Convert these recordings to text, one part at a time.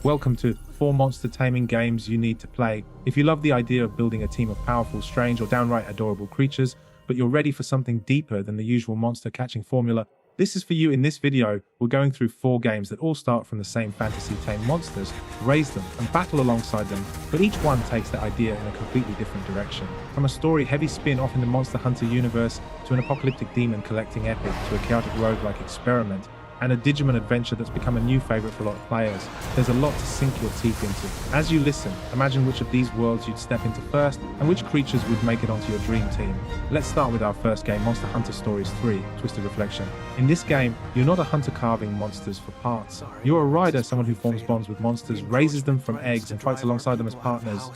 Welcome to 4 monster taming games you need to play. If you love the idea of building a team of powerful, strange, or downright adorable creatures, but you're ready for something deeper than the usual monster catching formula, this is for you. In this video, we're going through 4 games that all start from the same fantasy: tame monsters, raise them, and battle alongside them, but each one takes the idea in a completely different direction. From a story-heavy spin-off in the Monster Hunter universe, to an apocalyptic demon collecting epic, to a chaotic roguelike experiment, and a Digimon adventure that's become a new favorite for a lot of players, there's a lot to sink your teeth into. As you listen, imagine which of these worlds you'd step into first, and which creatures would make it onto your dream team. Let's start with our first game, Monster Hunter Stories 3, Twisted Reflection. In this game, you're not a hunter carving monsters for parts. You're a rider, someone who forms bonds with monsters, raises them from eggs, and fights alongside them as partners.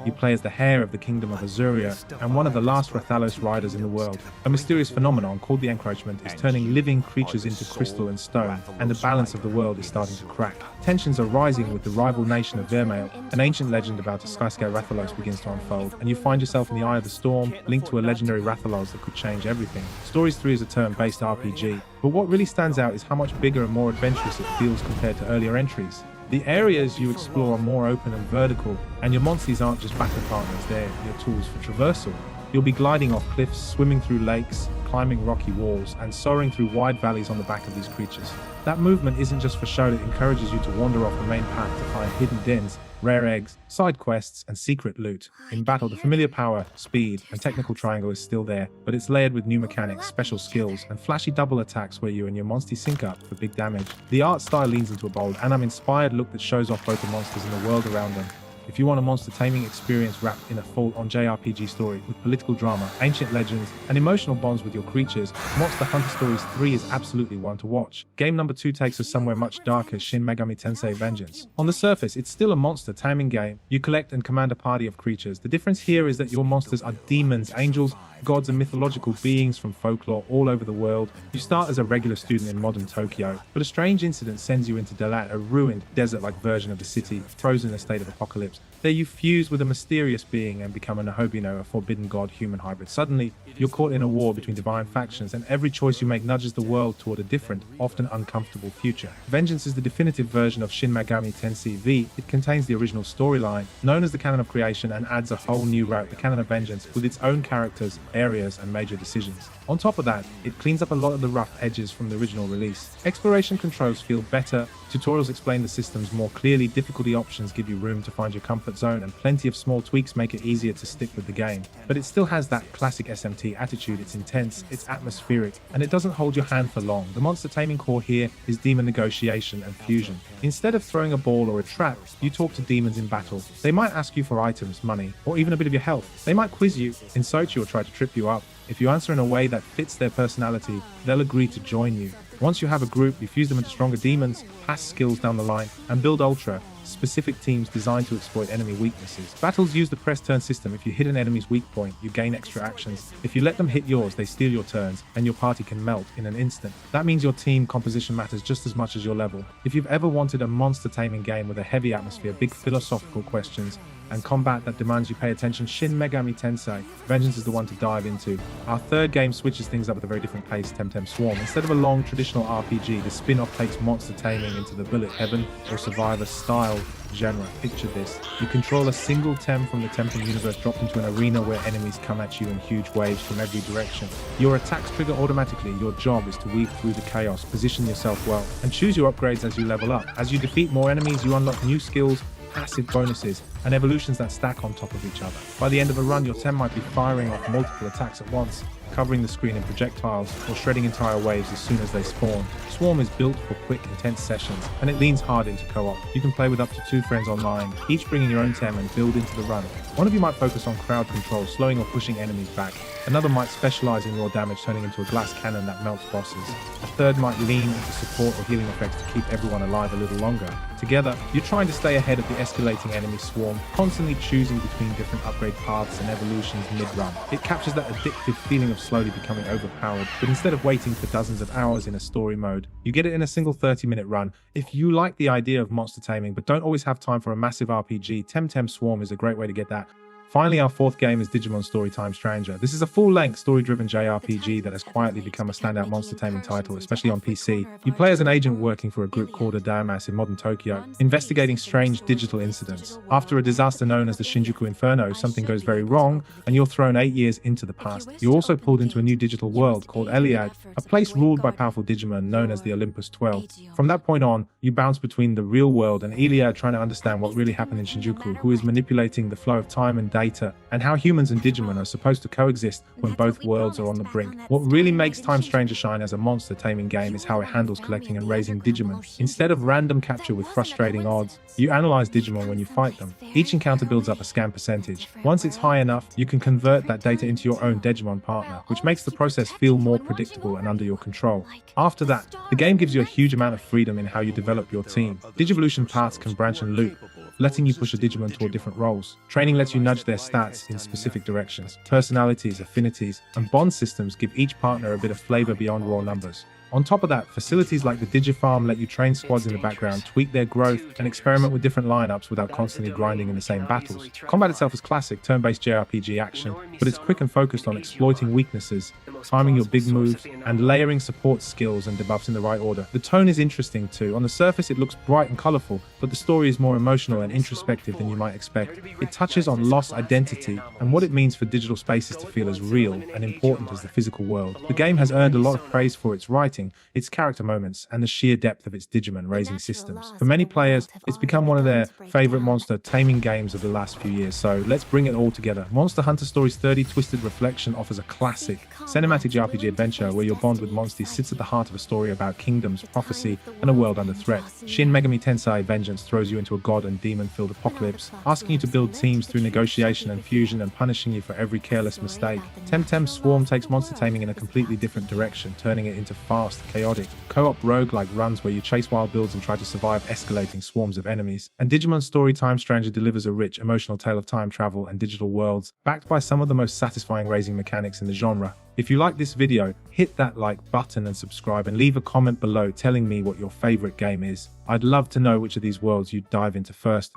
You play as the heir of the kingdom of Azuria, and one of the last Rathalos riders in the world. A mysterious phenomenon called the encroachment is turning living creatures into crystal and stone, and the balance of the world is starting to crack. Tensions are rising with the rival nation of Vermeil. An ancient legend about a sky-scale Rathalos begins to unfold, and you find yourself in the eye of the storm, linked to a legendary Rathalos that could change everything. Stories 3 is a turn-based RPG, but what really stands out is how much bigger and more adventurous it feels compared to earlier entries. The areas you explore are more open and vertical, and your Monsties aren't just battle partners, they're your tools for traversal. You'll be gliding off cliffs, swimming through lakes, climbing rocky walls, and soaring through wide valleys on the back of these creatures. That movement isn't just for show, it encourages you to wander off the main path to find hidden dens, rare eggs, side quests, and secret loot. In battle, the familiar power, speed, and technical triangle is still there, but it's layered with new mechanics, special skills, and flashy double attacks where you and your Monstie sync up for big damage. The art style leans into a bold and inspired look that shows off both the monsters and the world around them. If you want a monster taming experience wrapped in a full-on JRPG story with political drama, ancient legends, and emotional bonds with your creatures, Monster Hunter Stories 3 is absolutely one to watch. Game number 2 takes us somewhere much darker: Shin Megami Tensei Vengeance. On the surface, it's still a monster taming game. You collect and command a party of creatures. The difference here is that your monsters are demons, angels, gods, and mythological beings from folklore all over the world. You start as a regular student in modern Tokyo, but a strange incident sends you into Dalat, a ruined, desert-like version of the city, frozen in a state of apocalypse. There you fuse with a mysterious being and become a Nahobino, a forbidden god-human hybrid. Suddenly, you're caught in a war between divine factions, and every choice you make nudges the world toward a different, often uncomfortable future. Vengeance is the definitive version of Shin Megami Tensei V. It contains the original storyline, known as the Canon of Creation, and adds a whole new route, the Canon of Vengeance, with its own characters, areas, and major decisions. On top of that, it cleans up a lot of the rough edges from the original release. Exploration controls feel better, tutorials explain the systems more clearly, difficulty options give you room to find your comfort zone, and plenty of small tweaks make it easier to stick with the game. But it still has that classic SMT attitude. It's intense, it's atmospheric, and it doesn't hold your hand for long. The monster taming core here is demon negotiation and fusion. Instead of throwing a ball or a trap, you talk to demons in battle. They might ask you for items, money, or even a bit of your health. They might quiz you, insult you, or try to trip you up. If you answer in a way that fits their personality, they'll agree to join you. Once you have a group, you fuse them into stronger demons, pass skills down the line, and build ultra-specific teams designed to exploit enemy weaknesses. Battles use the press-turn system. If you hit an enemy's weak point, you gain extra actions. If you let them hit yours, they steal your turns, and your party can melt in an instant. That means your team composition matters just as much as your level. If you've ever wanted a monster taming game with a heavy atmosphere, big philosophical questions, and combat that demands you pay attention, Shin Megami Tensei Vengeance is the one to dive into. Our third game switches things up with a very different pace, Temtem Swarm. Instead of a long traditional RPG, the spin-off takes monster taming into the bullet heaven or survivor style genre. Picture this: you control a single Tem from the Temtem universe dropped into an arena where enemies come at you in huge waves from every direction. Your attacks trigger automatically. Your job is to weave through the chaos, position yourself well, and choose your upgrades as you level up. As you defeat more enemies, you unlock new skills, passive bonuses, and evolutions that stack on top of each other. By the end of a run, your Tem might be firing off multiple attacks at once, covering the screen in projectiles, or shredding entire waves as soon as they spawn. Swarm is built for quick, intense sessions, and it leans hard into co-op. You can play with up to 2 friends online, each bringing your own Tem and build into the run. One of you might focus on crowd control, slowing or pushing enemies back. Another might specialize in raw damage, turning into a glass cannon that melts bosses. A third might lean into support or healing effects to keep everyone alive a little longer. Together, you're trying to stay ahead of the escalating enemy swarm, constantly choosing between different upgrade paths and evolutions mid-run. It captures that addictive feeling of slowly becoming overpowered, but instead of waiting for dozens of hours in a story mode, you get it in a single 30-minute run. If you like the idea of monster taming but don't always have time for a massive RPG, Temtem Swarm is a great way to get that Finally, our fourth game is Digimon Story Time Stranger. This is a full-length, story-driven JRPG that has quietly become a standout monster taming title, especially on PC. You play as an agent working for a group called Adamas in modern Tokyo, investigating strange digital incidents. After a disaster known as the Shinjuku Inferno, something goes very wrong, and you're thrown 8 years into the past. You're also pulled into a new digital world called Eliad, a place ruled by powerful Digimon known as the Olympus 12. From that point on, you bounce between the real world and Eliad, trying to understand what really happened in Shinjuku, who is manipulating the flow of time and data, and how humans and Digimon are supposed to coexist when both worlds are on the brink. What really makes Time Stranger shine as a monster taming game is how it handles collecting and raising Digimon. Instead of random capture with frustrating odds, you analyze Digimon when you fight them. Each encounter builds up a scan percentage. Once it's high enough, you can convert that data into your own Digimon partner, which makes the process feel more predictable and under your control. After that, the game gives you a huge amount of freedom in how you develop your team. Digivolution paths can branch and loop, letting you push a Digimon toward different roles. Training lets you nudge their stats in specific directions. Personalities, affinities, and bond systems give each partner a bit of flavor beyond raw numbers. On top of that, facilities like the Digifarm let you train squads in the background, tweak their growth, and experiment with different lineups without constantly grinding in the same battles. Combat itself is classic, turn-based JRPG action, but it's quick and focused on exploiting weaknesses, timing your big moves, and layering support skills and debuffs in the right order. The tone is interesting too. On the surface, it looks bright and colorful, but the story is more emotional and introspective than you might expect. It touches on lost identity and what it means for digital spaces to feel as real and important as the physical world. The game has earned a lot of praise for its writing, its character moments, and the sheer depth of its Digimon raising systems. For many players, it's become one of their favorite monster taming games of the last few years, so let's bring it all together. Monster Hunter Story's 30 Twisted Reflection offers a classic, cinematic JRPG adventure where your bond with Monsties sits at the heart of a story about kingdoms, prophecy, and a world under threat. Shin Megami Tensei Vengeance throws you into a god and demon-filled apocalypse, asking you to build teams through negotiation and fusion and punishing you for every careless mistake. Temtem Swarm takes monster taming in a completely different direction, turning it into fast, chaotic, co-op roguelike runs where you chase wild builds and try to survive escalating swarms of enemies. And Digimon Story Time Stranger delivers a rich, emotional tale of time travel and digital worlds, backed by some of the most satisfying raising mechanics in the genre. If you like this video, hit that like button and subscribe, and leave a comment below telling me what your favorite game is. I'd love to know which of these worlds you dive into first.